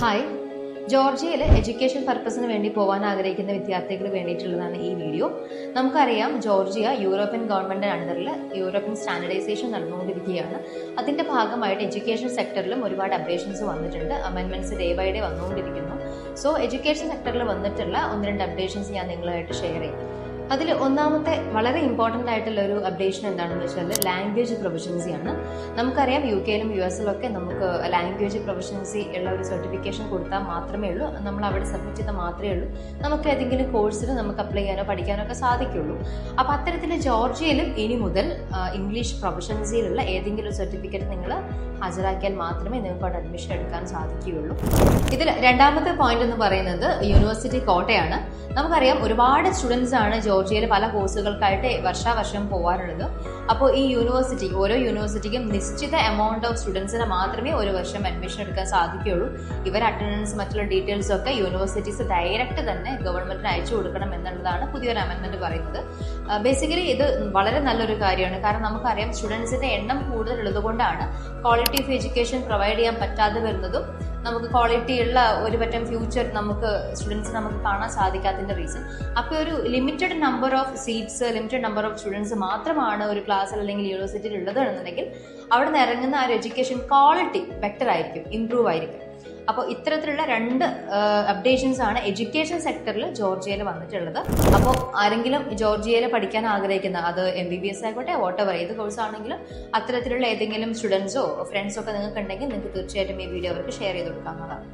Hi, ജോർജിയയിൽ education പർപ്പസിന് വേണ്ടി പോകാൻ ആഗ്രഹിക്കുന്ന വിദ്യാർത്ഥികൾക്ക് വേണ്ടിയിട്ടുള്ളതാണ് ഈ വീഡിയോ. നമുക്കറിയാം, ജോർജിയ യൂറോപ്യൻ ഗവൺമെന്റിന്റെ അണ്ടറിൽ യൂറോപ്യൻ സ്റ്റാൻഡർഡൈസേഷൻ നടന്നുകൊണ്ടിരിക്കുകയാണ്. അതിന്റെ ഭാഗമായിട്ട് എഡ്യൂക്കേഷൻ സെക്ടറിലും ഒരുപാട് അപ്ഡേഷൻസ് വന്നിട്ടുണ്ട്. അമെൻമെന്റ്സ് ഡേ ബൈ ഡേ വന്നുകൊണ്ടിരിക്കുന്നു. സോ എഡ്യൂക്കേഷൻ സെക്ടറിൽ വന്നിട്ടുള്ള 1-2 അപ്ഡേഷൻസ് ഞാൻ നിങ്ങളുമായിട്ട് ഷെയർ ചെയ്യാം. അതിൽ ഒന്നാമത്തെ വളരെ ഇമ്പോർട്ടൻ്റ് ആയിട്ടുള്ള ഒരു അപ്ഡേഷൻ എന്താണെന്ന് വെച്ചാൽ ലാംഗ്വേജ് പ്രൊഫഷൻസി ആണ്. നമുക്കറിയാം, UK-ലും US-ലും ഒക്കെ നമുക്ക് ലാംഗ്വേജ് പ്രൊഫഷൻസി ഉള്ള ഒരു സർട്ടിഫിക്കേഷൻ കൊടുത്താൽ മാത്രമേ ഉള്ളൂ, നമ്മൾ അവിടെ സബ്മിറ്റ് ചെയ്താൽ മാത്രമേ ഉള്ളൂ നമുക്ക് ഏതെങ്കിലും കോഴ്സിന് നമുക്ക് അപ്ലൈ ചെയ്യാനോ പഠിക്കാനോ ഒക്കെ സാധിക്കുള്ളൂ. അപ്പോൾ അത്തരത്തിൽ ജോർജിയയിലും ഇനി മുതൽ ഇംഗ്ലീഷ് പ്രൊഫഷൻസിയിലുള്ള ഏതെങ്കിലും ഒരു സർട്ടിഫിക്കറ്റ് നിങ്ങൾ ഹാജരാക്കിയാൽ മാത്രമേ നിങ്ങൾക്ക് അവിടെ അഡ്മിഷൻ എടുക്കാൻ സാധിക്കുകയുള്ളൂ. ഇതിൽ രണ്ടാമത്തെ പോയിന്റ് എന്ന് പറയുന്നത് യൂണിവേഴ്സിറ്റി കോട്ടയാണ്. നമുക്കറിയാം, ഒരുപാട് സ്റ്റുഡൻസ് ആണ് ജോർജിയയിൽ പല കോഴ്സുകൾക്കായിട്ട് വർഷാവർഷം പോകാറുള്ളത്. അപ്പോൾ ഈ ഓരോ യൂണിവേഴ്സിറ്റിക്കും നിശ്ചിത എമൗണ്ട് ഓഫ് സ്റ്റുഡൻസിന് മാത്രമേ ഒരു വർഷം അഡ്മിഷൻ എടുക്കാൻ സാധിക്കുകയുള്ളൂ. ഇവർ അറ്റൻഡൻസ് മറ്റുള്ള ഡീറ്റെയിൽസ് ഒക്കെ യൂണിവേഴ്സിറ്റീസ് ഡയറക്റ്റ് തന്നെ ഗവൺമെന്റിന് അയച്ചു കൊടുക്കണം എന്നുള്ളതാണ് പുതിയൊരു അമെൻമെന്റ് പറയുന്നത്. ബേസിക്കലി ഇത് വളരെ നല്ലൊരു കാര്യമാണ്. കാരണം നമുക്കറിയാം, സ്റ്റുഡൻസിന്റെ എണ്ണം കൂടുതലുള്ളത് കൊണ്ടാണ് ക്വാളിറ്റി ഓഫ് എഡ്യൂക്കേഷൻ പ്രൊവൈഡ് ചെയ്യാൻ പറ്റാതെ വരുന്നതും നമുക്ക് ക്വാളിറ്റി ഉള്ള ഒരു പറ്റം ഫ്യൂച്ചർ സ്റ്റുഡൻസ് നമുക്ക് കാണാൻ സാധിക്കാത്തതിന്റെ റീസൺ. അപ്പോൾ ഒരു limited number of seats, limited number of students മാത്രമാണ് ഒരു ക്ലാസ്സിൽ അല്ലെങ്കിൽ യൂണിവേഴ്സിറ്റിയിൽ ഉള്ളത് എന്നുണ്ടെങ്കിൽ അവിടെ നിന്ന് ഇറങ്ങുന്ന ആ ഒരു എഡ്യൂക്കേഷൻ ക്വാളിറ്റി ബെറ്റർ ആയിരിക്കും, ഇംപ്രൂവ് ആയിരിക്കും. അപ്പോൾ ഇത്തരത്തിലുള്ള 2 അപ്ഡേഷൻസ് ആണ് എഡ്യൂക്കേഷൻ സെക്ടറിൽ ജോർജിയയിൽ വന്നിട്ടുള്ളത്. അപ്പോൾ ആരെങ്കിലും ജോർജിയയിൽ പഠിക്കാൻ ആഗ്രഹിക്കുന്ന, അത് MBBS ആയിക്കോട്ടെ, വോട്ടെവർ ഏത് കോഴ്സ് ആണെങ്കിലും, അത്തരത്തിലുള്ള ഏതെങ്കിലും സ്റ്റുഡൻസോ ഫ്രണ്ട്സോ ഒക്കെ നിങ്ങൾക്ക് ഉണ്ടെങ്കിൽ നിങ്ങൾക്ക് തീർച്ചയായിട്ടും ഈ വീഡിയോ അവർക്ക് ഷെയർ ചെയ്ത് കൊടുക്കാവുന്നതാണ്.